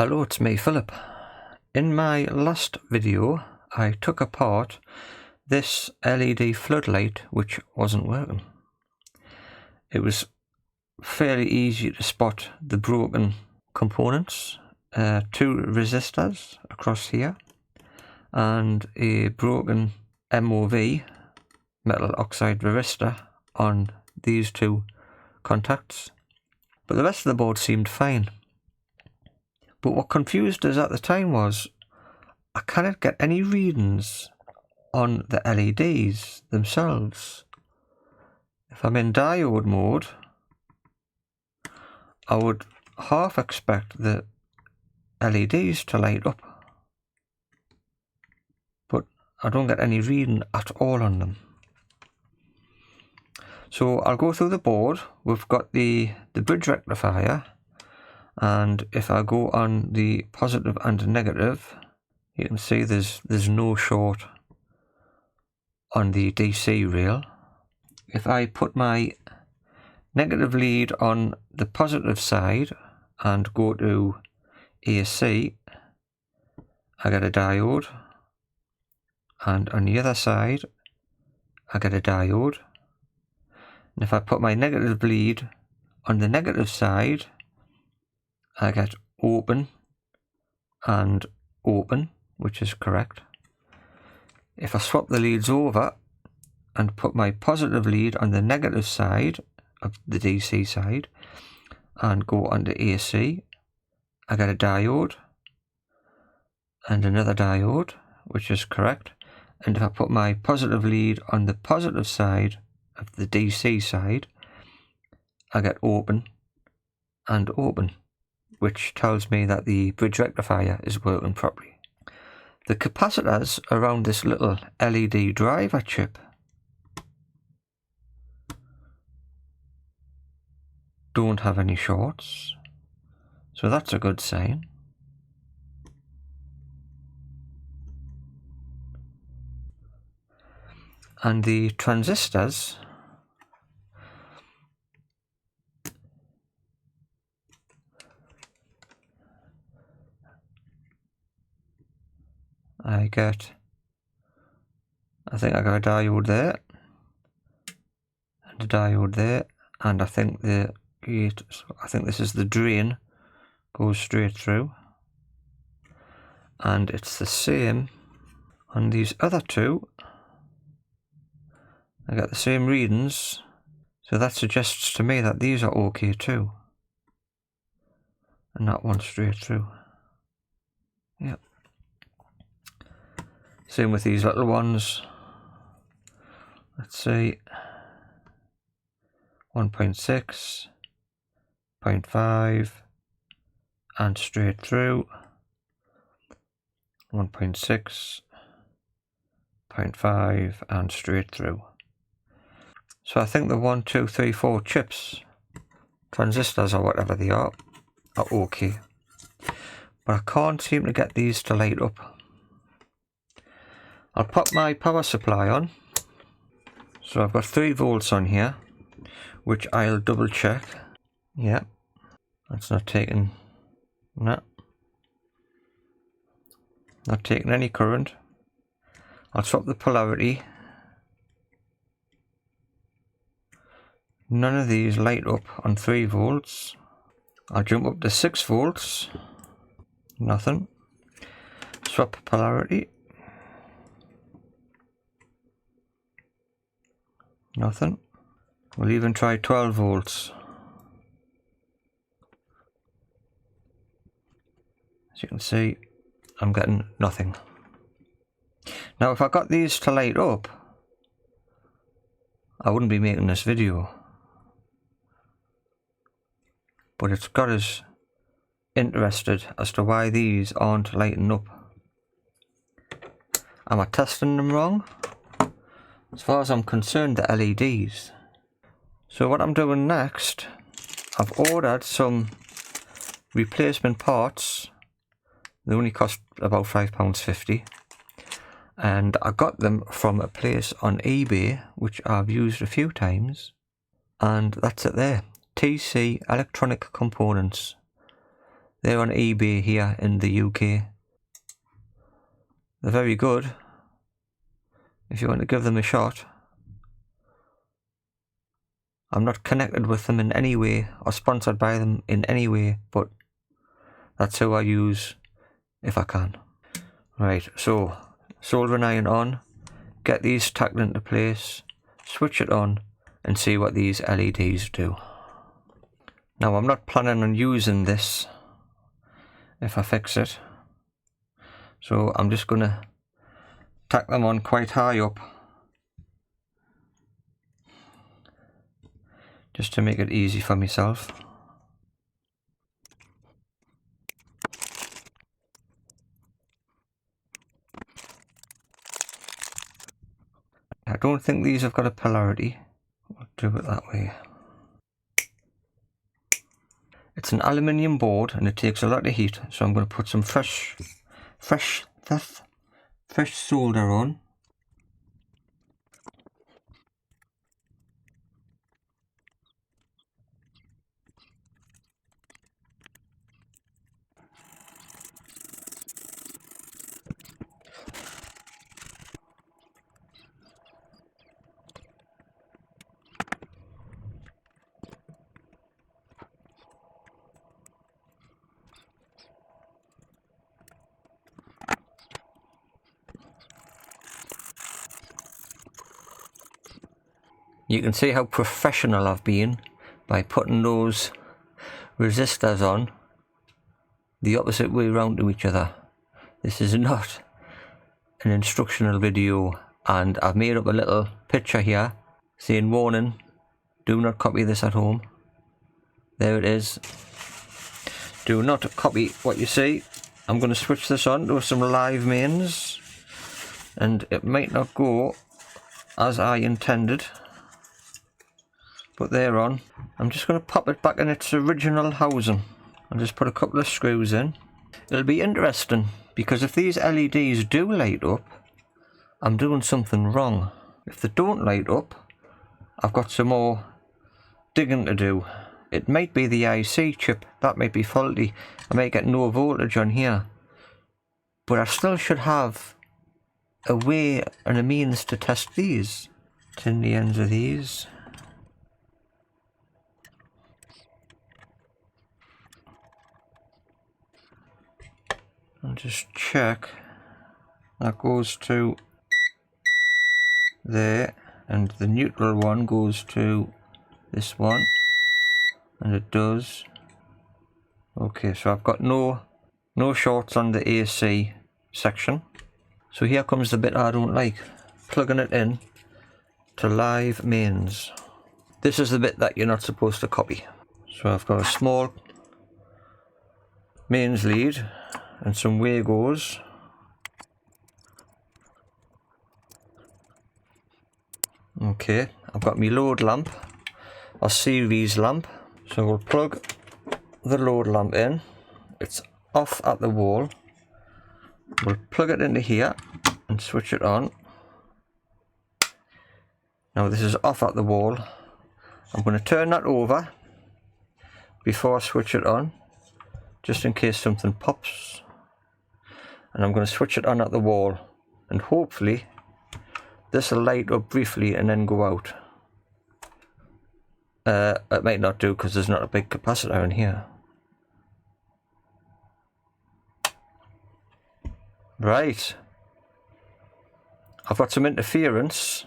Hello, it's me, Philip. In my last video, I took apart this LED floodlight which wasn't working. It was fairly easy to spot the broken components, two resistors across here and a broken MOV, metal oxide resistor, on these two contacts. But the rest of the board seemed fine. But what confused us at the time was I cannot get any readings on the LEDs themselves. If I'm in diode mode, I would half expect the LEDs to light up, but I don't get any reading at all on them. So I'll go through the board. We've got the bridge rectifier, and if I go on the positive and negative, you can see there's no short on the DC rail. If I put my negative lead on the positive side and go to AC, I get a diode, and on the other side I get a diode. And if I put my negative lead on the negative side, I get open and open, which is correct. If I swap the leads over and put my positive lead on the negative side of the DC side and go onto AC, I get a diode and another diode, which is correct. And if I put my positive lead on the positive side of the DC side, I get open and open, which tells me that the bridge rectifier is working properly. The capacitors around this little LED driver chip don't have any shorts, so that's a good sign. And the transistors I think I got a diode there and a diode there, and I think the gate, I think this is the drain, goes straight through, and it's the same on these other two. I got the same readings, so that suggests to me that these are okay too, and that one straight through. Yep. Same with these little ones. Let's see, 1.6, 0.5, and straight through. 1.6, 0.5, and straight through. So I think the 1, 2, 3, 4 chips, transistors or whatever they are okay. But I can't seem to get these to light up. I'll pop my power supply on. So I've got 3 volts on here, which I'll double check. Yeah, that's not taking, no, not taking any current. I'll swap the polarity. None of these light up on 3 volts. I'll jump up to 6 volts. Nothing. Swap polarity. Nothing. We'll even try 12 volts. As you can see, I'm getting nothing. Now, if I got these to light up, I wouldn't be making this video. But it's got us interested as to why these aren't lighting up. Am I testing them wrong? As far as I'm concerned, the LEDs. So what I'm doing next, I've ordered some replacement parts. They only cost about £5.50. And I got them from a place on eBay, which I've used a few times. And that's it there. TC Electronic Components. They're on eBay here in the UK. They're very good if you want to give them a shot. I'm not connected with them in any way or sponsored by them in any way, but that's who I use if I can. Right, so soldering iron on, get these tacked into place, switch it on and see what these LEDs do. Now I'm not planning on using this if I fix it, so I'm just going to tack them on quite high up just to make it easy for myself. I don't think these have got a polarity. I'll do it that way. It's an aluminium board and it takes a lot of heat, so I'm going to put some fresh solder on. You can see how professional I've been by putting those resistors on the opposite way round to each other. This is not an instructional video, and I've made up a little picture here saying warning, do not copy this at home. There it is. Do not copy what you see. I'm going to switch this on to some live mains and it might not go as I intended, but they're on. I'm just going to pop it back in its original housing and just put a couple of screws in. It'll be interesting because if these LEDs do light up, I'm doing something wrong. If they don't light up, I've got some more digging to do. It might be the IC chip, that might be faulty. I might get no voltage on here, but I still should have a way and a means to test these. Tin the ends of these. I'll just check. That goes to there, and the neutral one goes to this one, and it does. Okay, so I've got no shorts on the AC section. So here comes the bit I don't like, plugging it in to live mains. This is the bit that you're not supposed to copy. So I've got a small mains lead and some Wagos. Okay, I've got my load lamp, or series lamp. So we'll plug the load lamp in. It's off at the wall. We'll plug it into here and switch it on. Now this is off at the wall. I'm going to turn that over before I switch it on, just in case something pops. And I'm going to switch it on at the wall, and hopefully this will light up briefly and then go out. It might not do because there's not a big capacitor in here. Right, I've got some interference,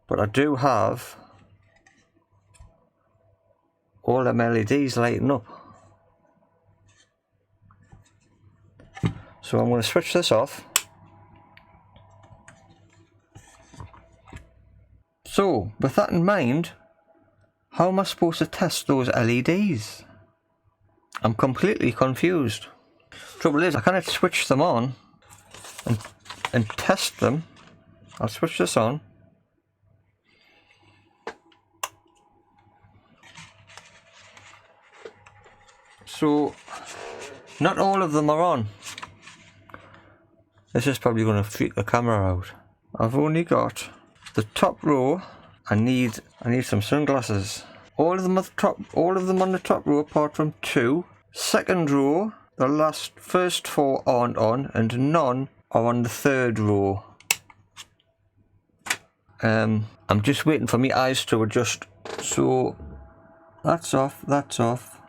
but I do have all them LEDs lighting up. So I'm going to switch this off. So with that in mind, how am I supposed to test those LEDs? I'm completely confused. Trouble is, I cannot switch them on and test them. I'll switch this on. So not all of them are on. This is probably going to freak the camera out. I've only got the top row. I need some sunglasses. All of them at the top, all of them on the top row apart from 2. Second row, the first 4 aren't on, and none are on the third row. I'm just waiting for my eyes to adjust. So that's off, that's off,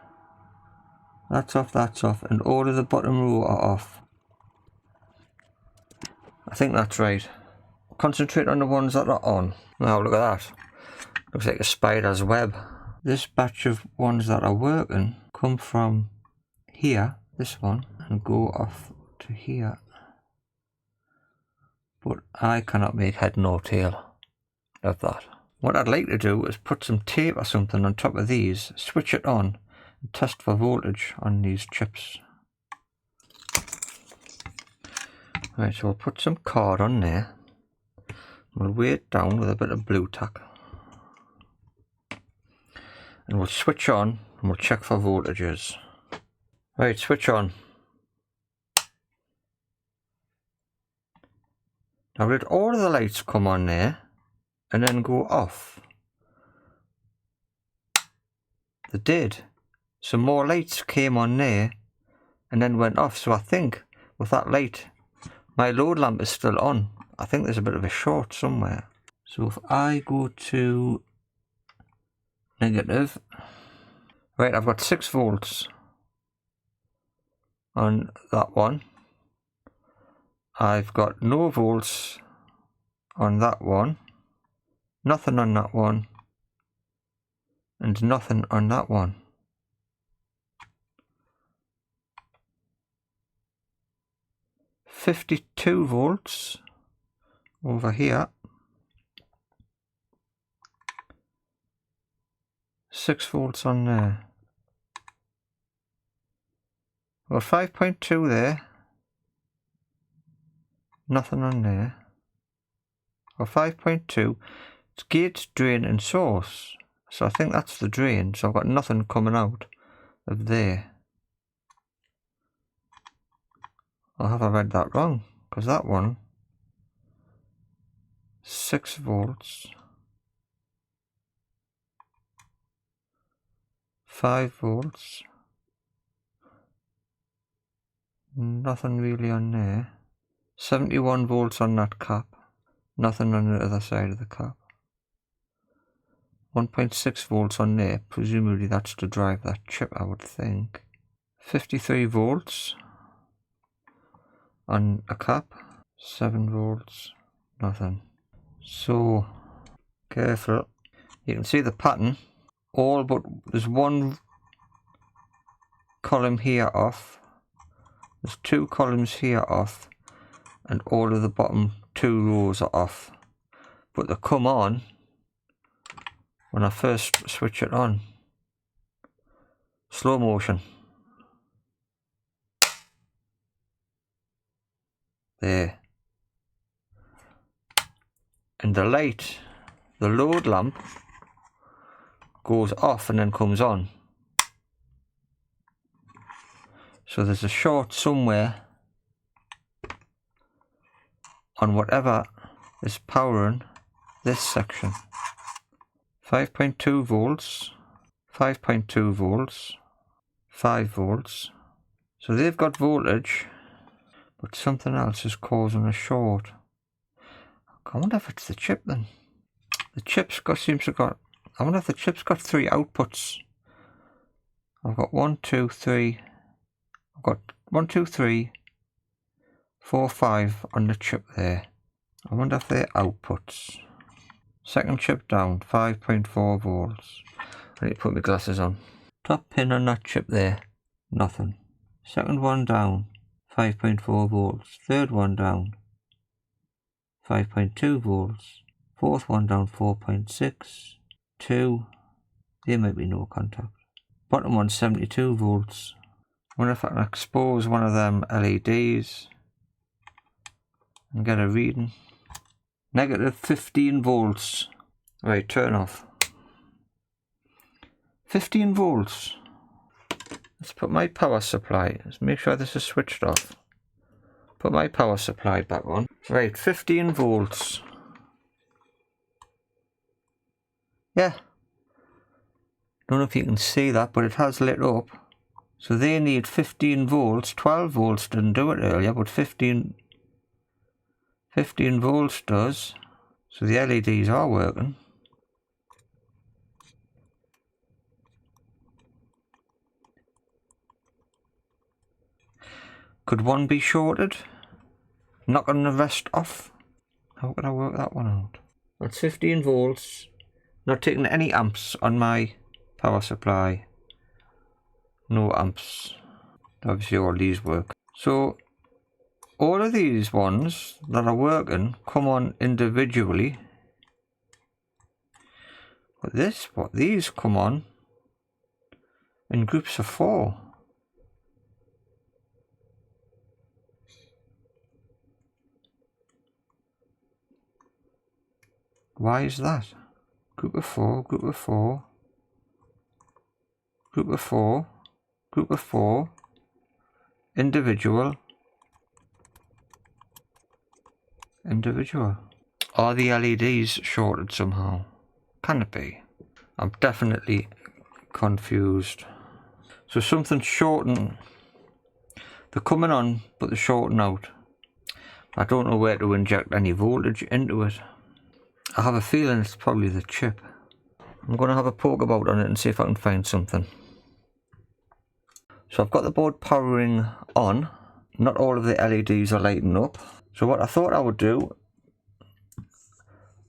that's off, that's off, and all of the bottom row are off. I think that's right. Concentrate on the ones that are on. Now look at that. Looks like a spider's web. This batch of ones that are working come from here, this one, and go off to here. But I cannot make head nor tail of that. What I'd like to do is put some tape or something on top of these, switch it on, and test for voltage on these chips. Right, so we'll put some cord on there. We'll weigh it down with a bit of blue tack. And we'll switch on and we'll check for voltages. Right, switch on. Now did all of the lights come on there and then go off? They did. Some more lights came on there and then went off. So I think with that light, my load lamp is still on. I think there's a bit of a short somewhere. So if I go to negative, right, I've got 6 volts on that one. I've got no volts on that one, nothing on that one, and nothing on that one. $52 volts over here, 6 volts on there. Well, 5.2 there, nothing on there. Or 5.2, it's gate, drain and source. So I think that's the drain, so I've got nothing coming out of there. Or have I read that wrong? Because that one, 6 volts, 5 volts, nothing really on there. 71 volts on that cap, nothing on the other side of the cap. 1.6 volts on there, presumably that's to drive that chip, I would think. 53 volts on a cap, 7 volts, nothing. So, careful. You can see the pattern. All but there's one column here off. There's 2 columns here off. And all of the bottom 2 rows are off. But they come on when I first switch it on. Slow motion. There. And the light, the load lamp, goes off and then comes on. So there's a short somewhere on whatever is powering this section. 5.2 volts, 5.2 volts, 5 volts. So they've got voltage, but something else is causing a short. I wonder if it's the chip then. The chip's got, seems to got, I wonder if the chip's got 3 outputs. I've got 1, 2, 3. I've got 1, 2, 3, 4, 5 on the chip there. I wonder if they're outputs. Second chip down, 5.4 volts. I need to put my glasses on. Top pin on that chip there, nothing. Second one down, 5.4 volts. Third one down, 5.2 volts. Fourth one down, 4.6. 2, there might be no contact. Bottom one, 72 volts. I wonder if I can expose one of them LEDs and get a reading. Negative 15 volts. Right, turn off. 15 volts. Let's put my power supply. Let's make sure this is switched off. Put my power supply back on. Right, 15 volts. Yeah. Don't know if you can see that, but it has lit up. So they need 15 volts. 12 volts didn't do it earlier, but 15 volts does. So the LEDs are working. Could one be shorted? Knocking the rest off? How could I work that one out? That's 15 volts. Not taking any amps on my power supply. No amps. Obviously all these work. So all of these ones that are working come on individually. But these come on in groups of 4. Why is that? Group of 4, group of 4, group of 4, group of 4, individual, individual. Are the LEDs shorted somehow? Can it be? I'm definitely confused. So something's shorting. They're coming on, but they're shorting out. I don't know where to inject any voltage into it. I have a feeling it's probably the chip. I'm going to have a poke about on it and see if I can find something. So I've got the board powering on. Not all of the LEDs are lighting up. So what I thought I would do,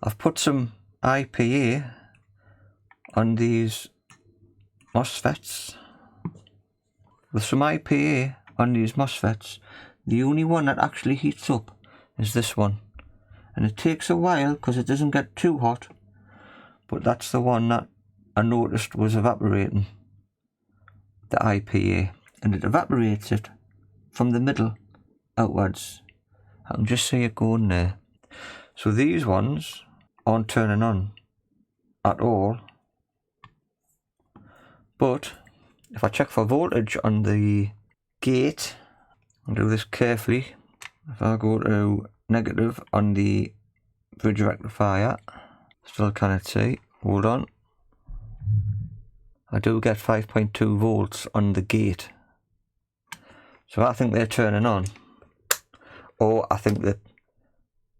I've put some IPA on these MOSFETs. With some IPA on these MOSFETs, the only one that actually heats up is this one. And it takes a while because it doesn't get too hot. But that's the one that I noticed was evaporating the IPA. And it evaporates it from the middle outwards. I can just see it going there. So these ones aren't turning on at all. But if I check for voltage on the gate, I'll do this carefully. If I go to negative on the bridge rectifier, still cannot see. Hold on. I do get 5.2 volts on the gate. So I think they're turning on. Or I think that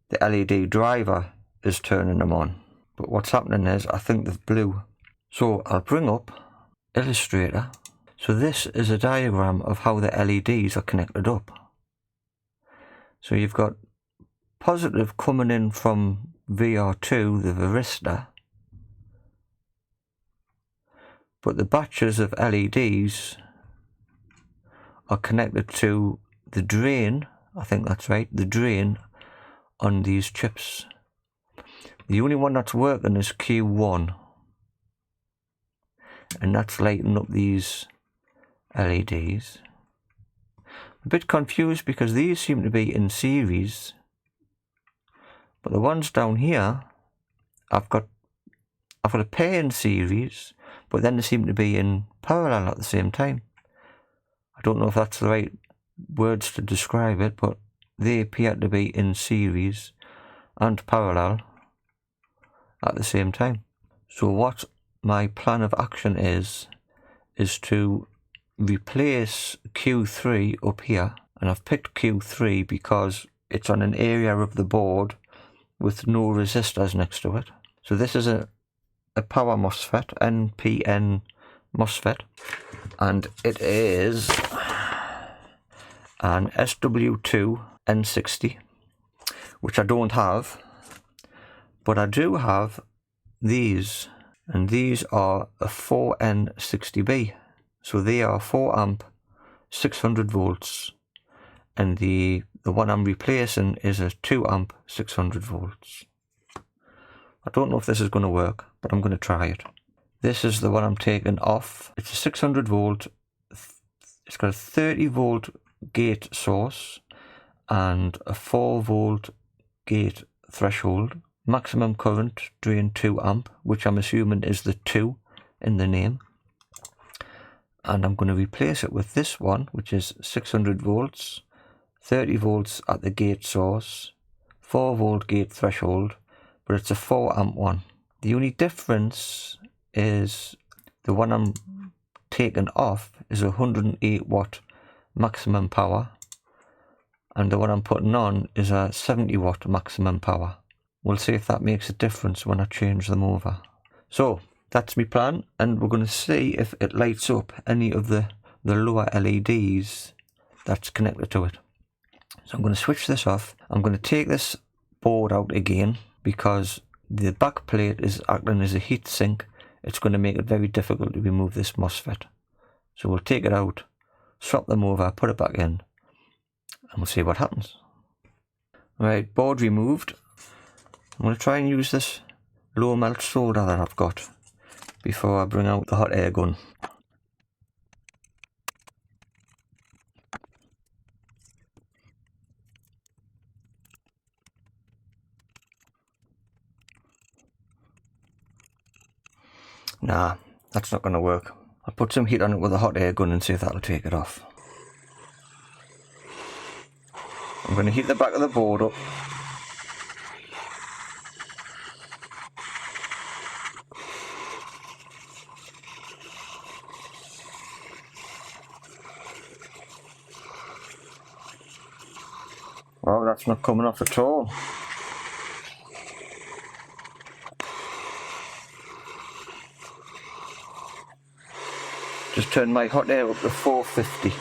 the LED driver is turning them on. But what's happening is I think they've blew. So I'll bring up Illustrator. So this is a diagram of how the LEDs are connected up. So you've got positive coming in from VR2, the varistor. But the batches of LEDs are connected to the drain, I think that's right, the drain on these chips. The only one that's working is Q1. And that's lighting up these LEDs. A bit confused because these seem to be in series. But the ones down here, I've got a pair in series, but then they seem to be in parallel at the same time. I don't know if that's the right words to describe it, but they appear to be in series and parallel at the same time. So what my plan of action is to replace Q3 up here, and I've picked Q3 because it's on an area of the board with no resistors next to it. So this is a power MOSFET, NPN MOSFET, and it is an SW2N60, which I don't have, but I do have these, and these are a 4N60B. So they are 4 amp, 600 volts, and the one I'm replacing is a 2 amp, 600 volts. I don't know if this is going to work, but I'm going to try it. This is the one I'm taking off. It's a 600 volt, it's got a 30 volt gate source and a 4 volt gate threshold. Maximum current drain 2 amp, which I'm assuming is the 2 in the name. And I'm going to replace it with this one, which is 600 volts, 30 volts at the gate source, 4 volt gate threshold, but it's a 4 amp one. The only difference is the one I'm taking off is 108 watt maximum power, and the one I'm putting on is a 70 watt maximum power. We'll see if that makes a difference when I change them over. So that's my plan, and we're going to see if it lights up any of the lower LEDs that's connected to it. So I'm going to switch this off. I'm going to take this board out again because the back plate is acting as a heat sink. It's going to make it very difficult to remove this MOSFET. So we'll take it out, swap them over, put it back in, and we'll see what happens. Right, board removed. I'm going to try and use this low melt solder that I've got before I bring out the hot air gun. Nah, that's not going to work. I'll put some heat on it with a hot air gun and see if that'll take it off. I'm going to heat the back of the board up. Well, that's not coming off at all. Just turn my hot air up to 450.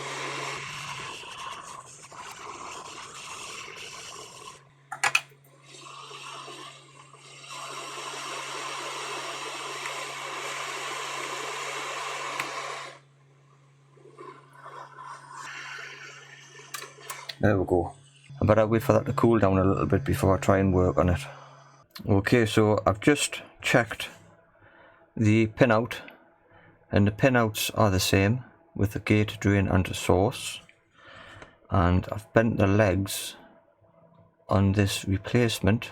There we go. I better wait for that to cool down a little bit before I try and work on it. Okay, so I've just checked the pinout, and the pinouts are the same with the gate, drain and source, and I've bent the legs on this replacement.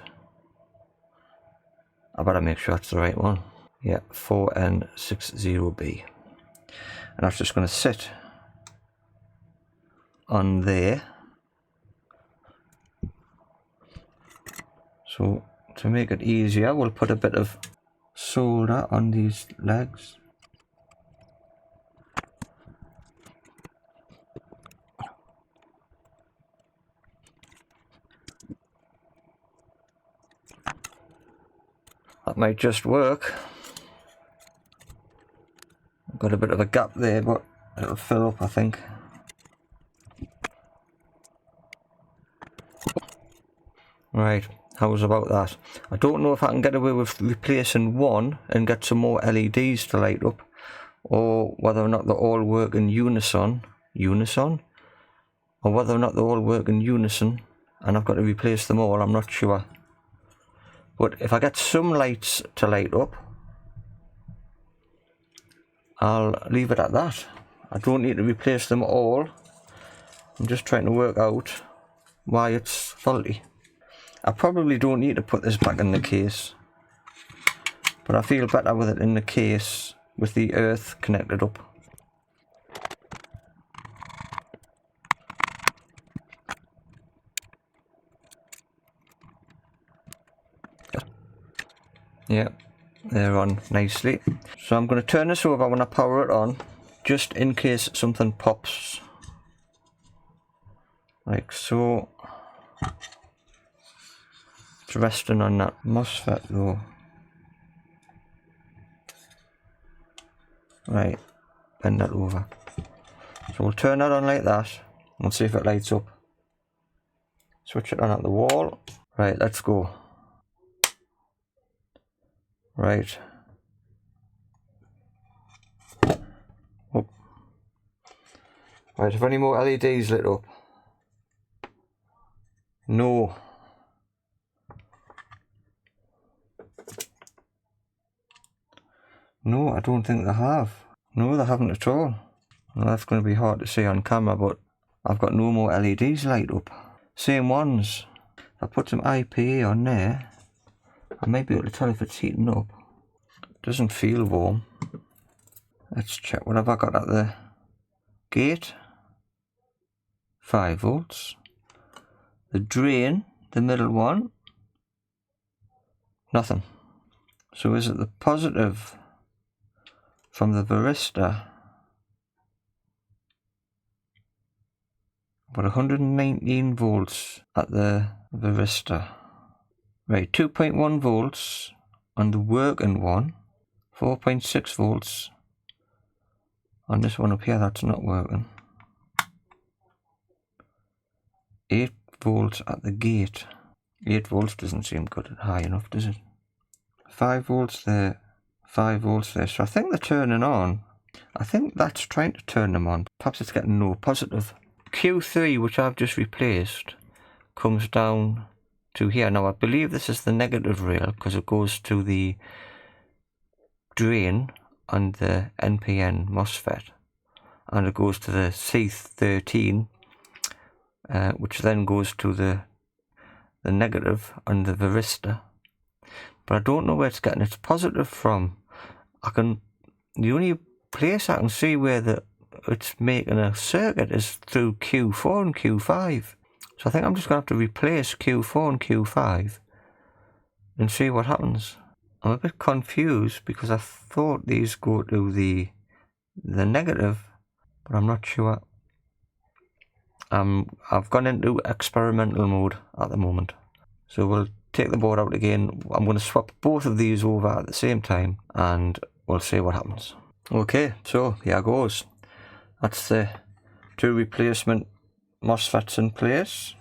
I better make sure that's the right one. Yeah, 4N60B, and that's just going to sit on there. So to make it easier, we'll put a bit of solder on these legs. That might just work. I've got a bit of a gap there, but it'll fill up, I think. Right, how's about that? I don't know if I can get away with replacing one and get some more LEDs to light up, or whether or not they all work in unison, or whether or not they all work in unison and I've got to replace them all. I'm not sure. But if I get some lights to light up, I'll leave it at that. I don't need to replace them all. I'm just trying to work out why it's faulty. I probably don't need to put this back in the case, but I feel better with it in the case with the earth connected up. Yeah, they're on nicely. So I'm going to turn this over when I power it on, just in case something pops. Like so. It's resting on that MOSFET though. Right, bend that over. So we'll turn that on like that. We'll see if it lights up. Switch it on at the wall. Right, let's go. Right. Up. Right, have any more LEDs lit up? No. No, I don't think they have. No, they haven't at all. Well, that's going to be hard to see on camera, but I've got no more LEDs light up. Same ones. If I put some IPA on there, I might be able to tell if it's heating up. It doesn't feel warm. Let's check. What have I got at the gate? 5 volts. The drain, the middle one, nothing. So is it the positive from the varistor. But 119 volts at the varistor. Right, 2.1 volts on the working one, 4.6 volts on this one up here that's not working. 8 volts at the gate. 8 volts doesn't seem good high enough, does it? 5 volts there, 5 volts there. So I think they're turning on. I think that's trying to turn them on. Perhaps it's getting no positive. Q3, which I've just replaced, comes down to here. Now I believe this is the negative rail because it goes to the drain on the NPN MOSFET, and it goes to the C13, which then goes to the negative on the varistor. But I don't know where it's getting its positive from. The only place I can see where it's making a circuit is through Q4 and Q5. So I think I'm just going to have to replace Q4 and Q5 and see what happens. I'm a bit confused because I thought these go to the negative, but I'm not sure. I've gone into experimental mode at the moment. So we'll take the board out again. I'm going to swap both of these over at the same time and we'll see what happens. Okay, so here goes. That's the 2 replacement MOSFETs in place.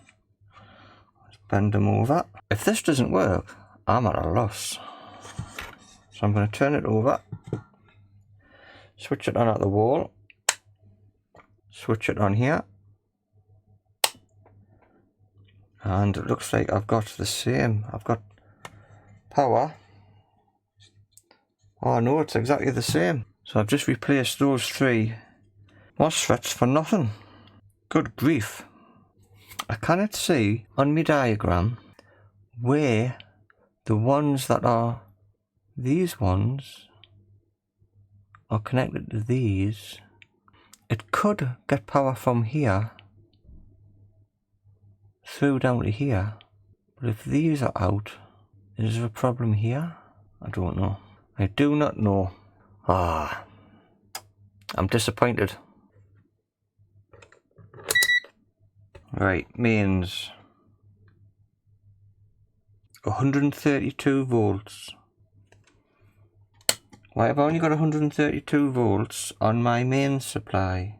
Let's bend them over. If this doesn't work, I'm at a loss. So I'm going to turn it over, switch it on at the wall, switch it on here, and it looks like I've got the same. I've got power. Oh no, it's exactly the same. So I've just replaced those 3 MOSFETs for nothing. Good grief. I cannot see on my diagram where the ones that are these ones are connected to these. It could get power from here through down to here, but if these are out, is there a problem here? I don't know. I do not know. I'm disappointed. Right, mains 132 volts. Why have I only got 132 volts on my main supply?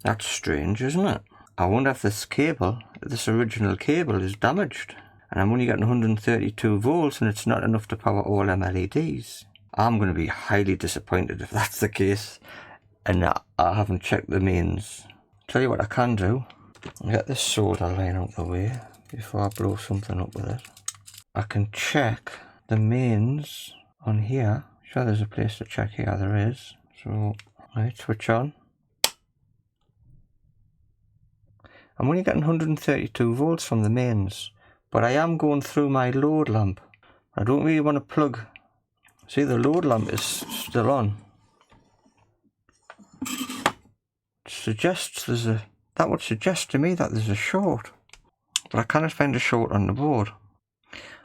That's strange, isn't it? I wonder if this original cable is damaged. And I'm only getting 132 volts and it's not enough to power all them LEDs. I'm going to be highly disappointed if that's the case. And I haven't checked the mains. Tell you what I can do. I'll get this solder line out of the way before I blow something up with it. I can check the mains on here. Sure, there's a place to check here. There is. So, right, switch on. I'm only getting 132 volts from the mains. But I am going through my load lamp. I don't really want to plug. See, the load lamp is still on. That would suggest to me that there's a short. But I cannot find a short on the board.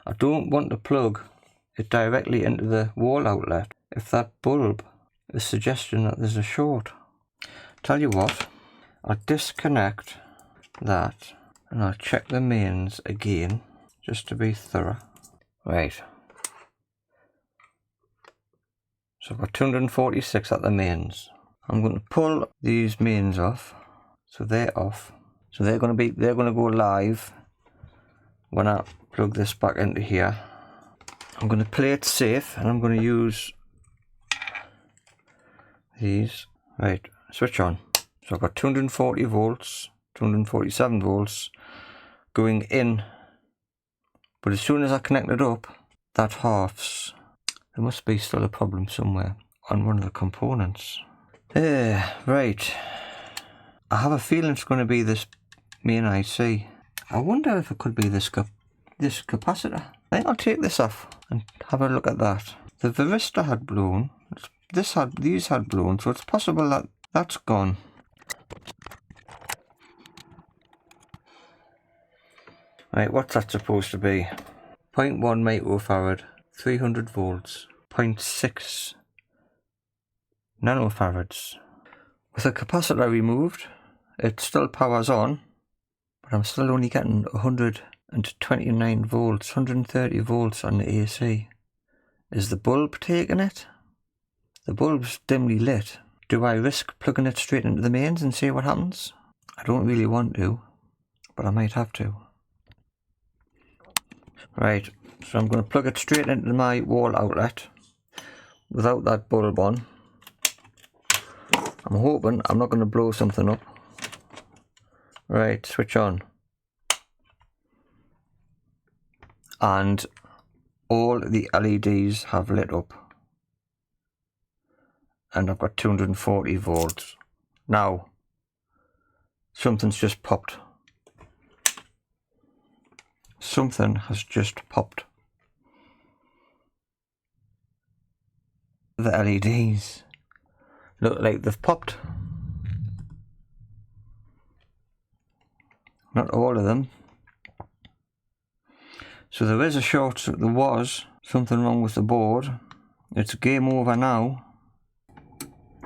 I don't want to plug it directly into the wall outlet if that bulb is suggesting that there's a short. Tell you what, I'll disconnect that. And I'll check the mains again, just to be thorough. Right. So I've got 246 at the mains. I'm going to pull these mains off. So they're off. So they're going to go live when I plug this back into here. I'm going to play it safe and I'm going to use these. Right, switch on. So I've got 240 volts, 247 volts going in, but as soon as I connect it up, that halves. There must be still a problem somewhere on one of the components. Right, I have a feeling it's going to be this main IC. I wonder if it could be this capacitor. I think I'll take this off and have a look at that. The varistor had blown, these had blown, so it's possible that that's gone. Right, what's that supposed to be? 0.1 microfarad, 300 volts, 0.6 nanofarads. With the capacitor removed, it still powers on, but I'm still only getting 129 volts, 130 volts on the AC. Is the bulb taking it? The bulb's dimly lit. Do I risk plugging it straight into the mains and see what happens? I don't really want to, but I might have to. Right, so I'm going to plug it straight into my wall outlet without that bulb on. I'm hoping I'm not going to blow something up. Right, switch on. And all the LEDs have lit up. And I've got 240 volts. Now, something's just popped. Something has just popped. The LEDs look like they've popped. Not all of them. So there is a short, there was something wrong with the board. It's game over now.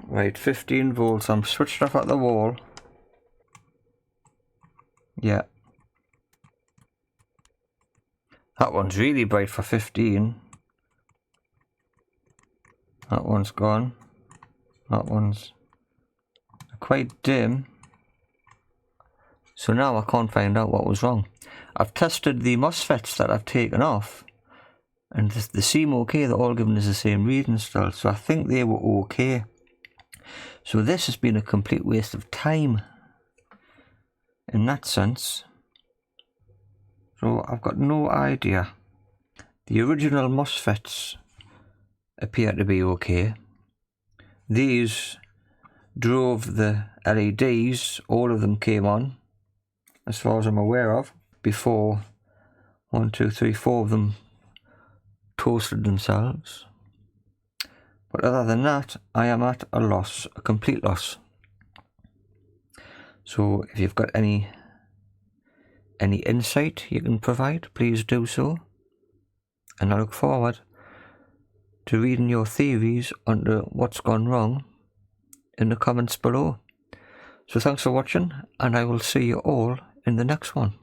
Right, 15 volts, I'm switched off at the wall. Yeah. That one's really bright for 15. That one's gone. That one's quite dim. So now I can't find out what was wrong. I've tested the MOSFETs that I've taken off, and they seem okay. They're all giving us the same reading still, so I think they were okay. So this has been a complete waste of time in that sense. So I've got no idea. The original MOSFETs appear to be okay. These drove the LEDs, all of them came on, as far as I'm aware of, before 1, 2, 3, 4 of them toasted themselves. But other than that, I am at a loss, a complete loss. So if you've got any insight you can provide, please do so. And I look forward to reading your theories onto what's gone wrong in the comments below. So thanks for watching, and I will see you all in the next one.